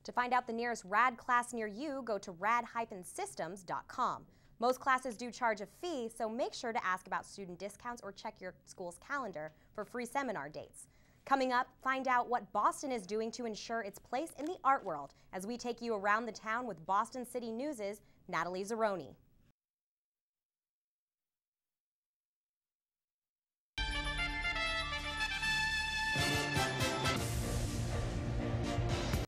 To find out the nearest RAD class near you, go to rad-systems.com. Most classes do charge a fee, so make sure to ask about student discounts or check your school's calendar for free seminar dates. Coming up, find out what Boston is doing to ensure its place in the art world as we take you around the town with Boston City News' Natalie Zeroni.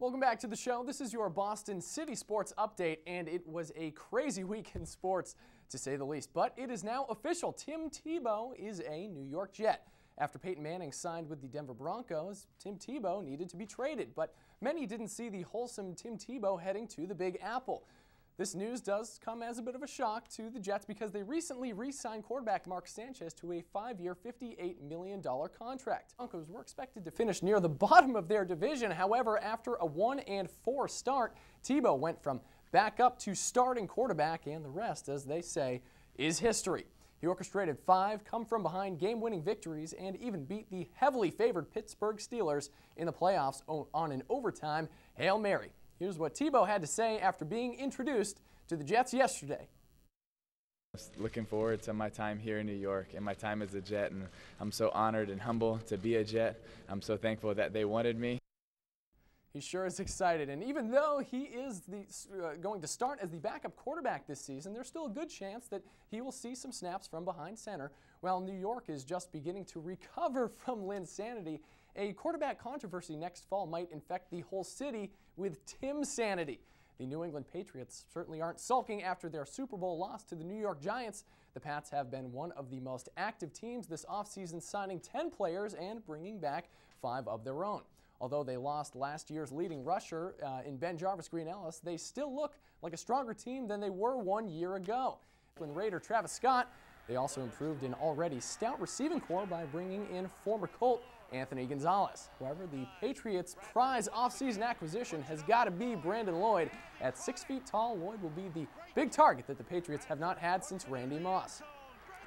Welcome back to the show. This is your Boston City Sports Update, and it was a crazy week in sports, to say the least. But it is now official. Tim Tebow is a New York Jet. After Peyton Manning signed with the Denver Broncos, Tim Tebow needed to be traded. But many didn't see the wholesome Tim Tebow heading to the Big Apple. This news does come as a bit of a shock to the Jets because they recently re-signed quarterback Mark Sanchez to a 5-year, $58 million contract. Broncos were expected to finish near the bottom of their division. However, after a 1-4 start, Tebow went from backup to starting quarterback, and the rest, as they say, is history. He orchestrated 5 come-from-behind game-winning victories and even beat the heavily favored Pittsburgh Steelers in the playoffs on an overtime Hail Mary. Here's what Tebow had to say after being introduced to the Jets yesterday. Looking forward to my time here in New York and my time as a Jet, and I'm so honored and humble to be a Jet. I'm so thankful that they wanted me. He sure is excited, and even though he is going to start as the backup quarterback this season, there's still a good chance that he will see some snaps from behind center. While New York is just beginning to recover from Linsanity, a quarterback controversy next fall might infect the whole city with Tim-sanity. The New England Patriots certainly aren't sulking after their Super Bowl loss to the New York Giants. The Pats have been one of the most active teams this offseason, signing 10 players and bringing back 5 of their own. Although they lost last year's leading rusher in Ben Jarvis Green Ellis, they still look like a stronger team than they were 1 year ago. When Raider Travis Scott, they also improved an already stout receiving corps by bringing in former Colt Anthony Gonzalez. However, the Patriots' prize offseason acquisition has got to be Brandon Lloyd. At 6 feet tall, Lloyd will be the big target that the Patriots have not had since Randy Moss.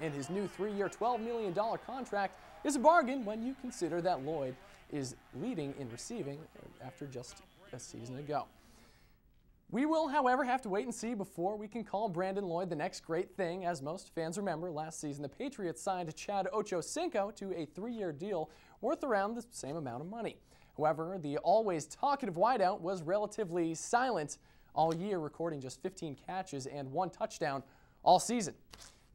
And his new 3-year, $12 million contract is a bargain when you consider that Lloyd is leading in receiving after just a season ago. We will, however, have to wait and see before we can call Brandon Lloyd the next great thing. As most fans remember, last season the Patriots signed Chad Ochocinco to a 3-year deal worth around the same amount of money. However, the always talkative wideout was relatively silent all year, recording just 15 catches and 1 touchdown all season.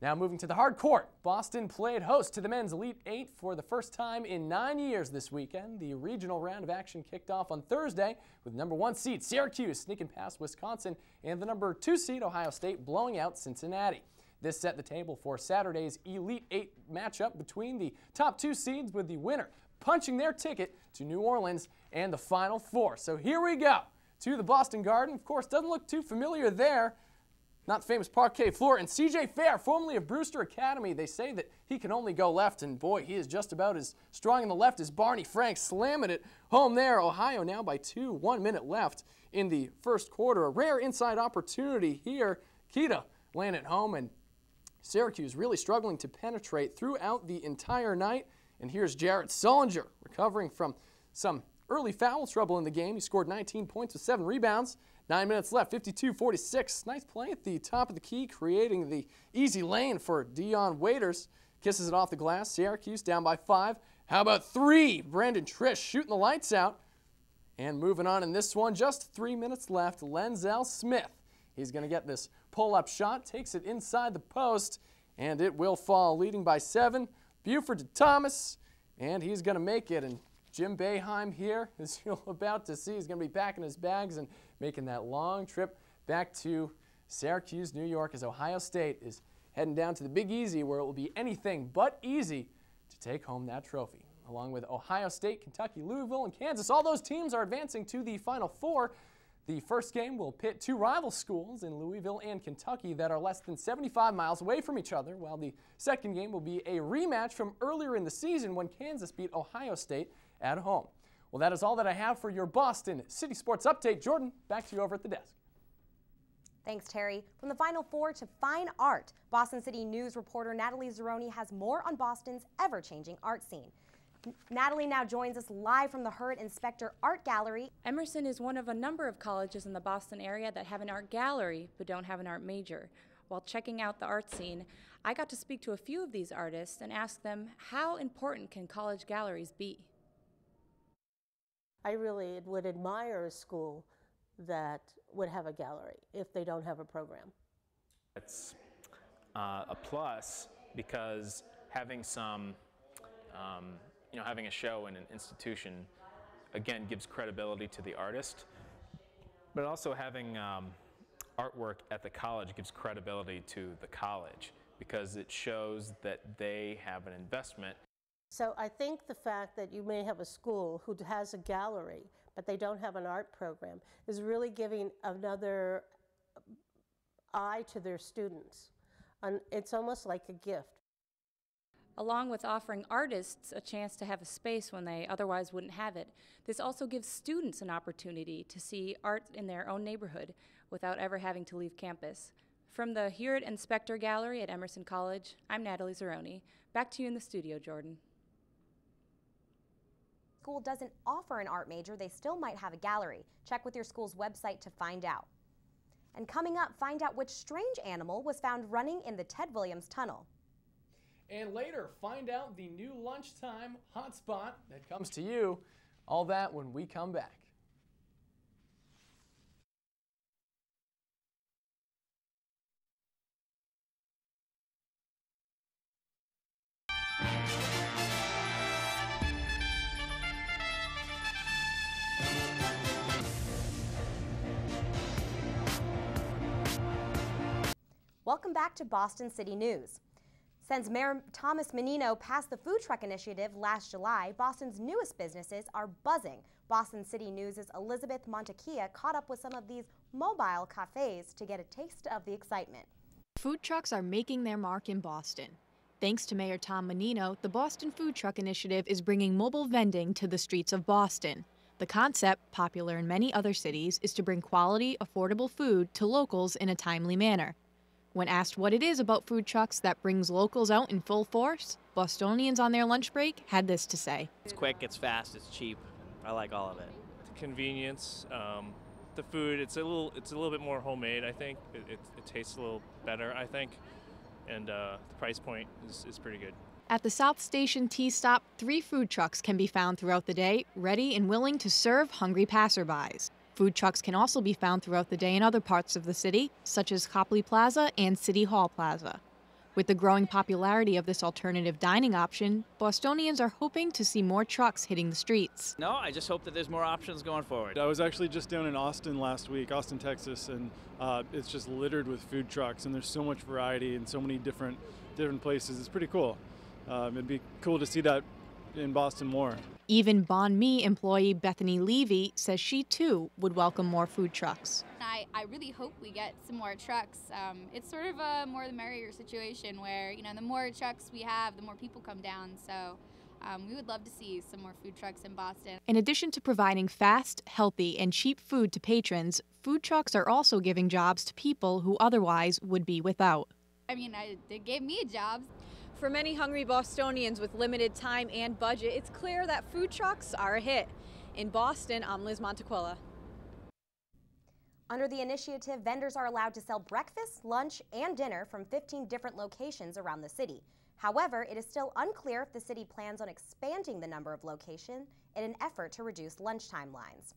Now moving to the hard court, Boston played host to the men's Elite 8 for the first time in 9 years this weekend. The regional round of action kicked off on Thursday with number 1 seed Syracuse sneaking past Wisconsin and the number 2 seed Ohio State blowing out Cincinnati. This set the table for Saturday's Elite 8 matchup between the top 2 seeds, with the winner punching their ticket to New Orleans and the Final Four. So here we go to the Boston Garden. Of course, doesn't look too familiar there. Not the famous parquet floor, and C.J. Fair, formerly of Brewster Academy, they say that he can only go left, and boy, he is just about as strong in the left as Barney Frank, slamming it home there. Ohio now by 2, 1 minute left in the first quarter. A rare inside opportunity here. Keita laying it home, and Syracuse really struggling to penetrate throughout the entire night. And here's Jarrett Sullinger recovering from some early foul trouble in the game. He scored 19 points with 7 rebounds. 9 minutes left, 52-46. Nice play at the top of the key, creating the easy lane for Dion Waiters. Kisses it off the glass. Syracuse down by 5. How about 3? Brandon Trish shooting the lights out. And moving on in this one, just 3 minutes left. Lenzel Smith. He's going to get this pull-up shot, takes it inside the post, and it will fall, leading by 7. Buford to Thomas, and he's going to make it. And Jim Boeheim here, as you're about to see, is going to be packing his bags and making that long trip back to Syracuse, New York, as Ohio State is heading down to the Big Easy, where it will be anything but easy to take home that trophy. Along with Ohio State, Kentucky, Louisville, and Kansas, all those teams are advancing to the Final Four. The first game will pit 2 rival schools in Louisville and Kentucky that are less than 75 miles away from each other, while the second game will be a rematch from earlier in the season when Kansas beat Ohio State at home. Well, that is all that I have for your Boston City Sports Update. Jordan, back to you over at the desk. Thanks, Terry. From the Final Four to fine art, Boston City News reporter Natalie Zeroni has more on Boston's ever-changing art scene. Natalie now joins us live from the Hurd Inspector Art Gallery. Emerson is one of a number of colleges in the Boston area that have an art gallery but don't have an art major. While checking out the art scene, I got to speak to a few of these artists and ask them, how important can college galleries be? I really would admire a school that would have a gallery if they don't have a program. It's a plus because having some, having a show in an institution, again, gives credibility to the artist, but also having artwork at the college gives credibility to the college because it shows that they have an investment. So I think the fact that you may have a school who has a gallery, but they don't have an art program, is really giving another eye to their students. And it's almost like a gift. Along with offering artists a chance to have a space when they otherwise wouldn't have it, this also gives students an opportunity to see art in their own neighborhood without ever having to leave campus. From the Hurd Inspector Gallery at Emerson College, I'm Natalie Zeroni. Back to you in the studio, Jordan. School doesn't offer an art major, they still might have a gallery. Check with your school's website to find out. And coming up, find out which strange animal was found running in the Ted Williams Tunnel. And later, find out the new lunchtime hotspot that comes to you. All that when we come back. Welcome back to Boston City News. Since Mayor Thomas Menino passed the food truck initiative last July, Boston's newest businesses are buzzing. Boston City News' Elizabeth Montekia caught up with some of these mobile cafes to get a taste of the excitement. Food trucks are making their mark in Boston. Thanks to Mayor Tom Menino, the Boston Food Truck Initiative is bringing mobile vending to the streets of Boston. The concept, popular in many other cities, is to bring quality, affordable food to locals in a timely manner. When asked what it is about food trucks that brings locals out in full force, Bostonians on their lunch break had this to say. It's quick, it's fast, it's cheap. I like all of it. The convenience, the food, it's a little bit more homemade, I think. It tastes a little better, I think. And the price point is pretty good. At the South Station Tea Stop, 3 food trucks can be found throughout the day, ready and willing to serve hungry passerbys. Food trucks can also be found throughout the day in other parts of the city, such as Copley Plaza and City Hall Plaza. With the growing popularity of this alternative dining option, Bostonians are hoping to see more trucks hitting the streets. No, I just hope that there's more options going forward. I was actually just down in Austin last week, Austin, Texas, and it's just littered with food trucks, and there's so much variety and so many different places. It's pretty cool. It'd be cool to see that in Boston more. Even Bon Me employee Bethany Levy says she too would welcome more food trucks. I really hope we get some more trucks. It's sort of a more the merrier situation where, the more trucks we have, the more people come down. So we would love to see some more food trucks in Boston. In addition to providing fast, healthy, and cheap food to patrons, food trucks are also giving jobs to people who otherwise would be without. They gave me jobs. For many hungry Bostonians with limited time and budget, it's clear that food trucks are a hit. In Boston, I'm Liz Montequilla. Under the initiative, vendors are allowed to sell breakfast, lunch, and dinner from 15 different locations around the city. However, it is still unclear if the city plans on expanding the number of locations in an effort to reduce lunchtime lines.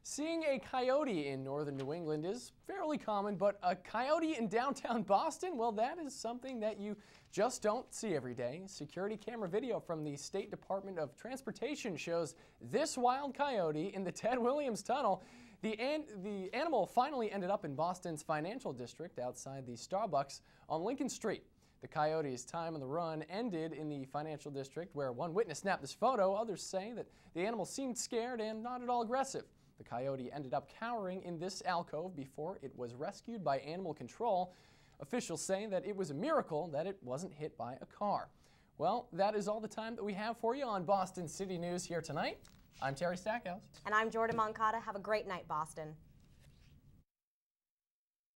Seeing a coyote in northern New England is fairly common, but a coyote in downtown Boston, well, that is something that you just don't see every day. Security camera video from the State Department of Transportation shows this wild coyote in the Ted Williams Tunnel. The animal finally ended up in Boston's financial district outside the Starbucks on Lincoln Street. The coyote's time on the run ended in the financial district, where one witness snapped this photo. Others say that the animal seemed scared and not at all aggressive. The coyote ended up cowering in this alcove before it was rescued by animal control. Officials say that it was a miracle that it wasn't hit by a car. Well, that is all the time that we have for you on Boston City News here tonight. I'm Terry Stackhouse. And I'm Jordan Moncada. Have a great night, Boston.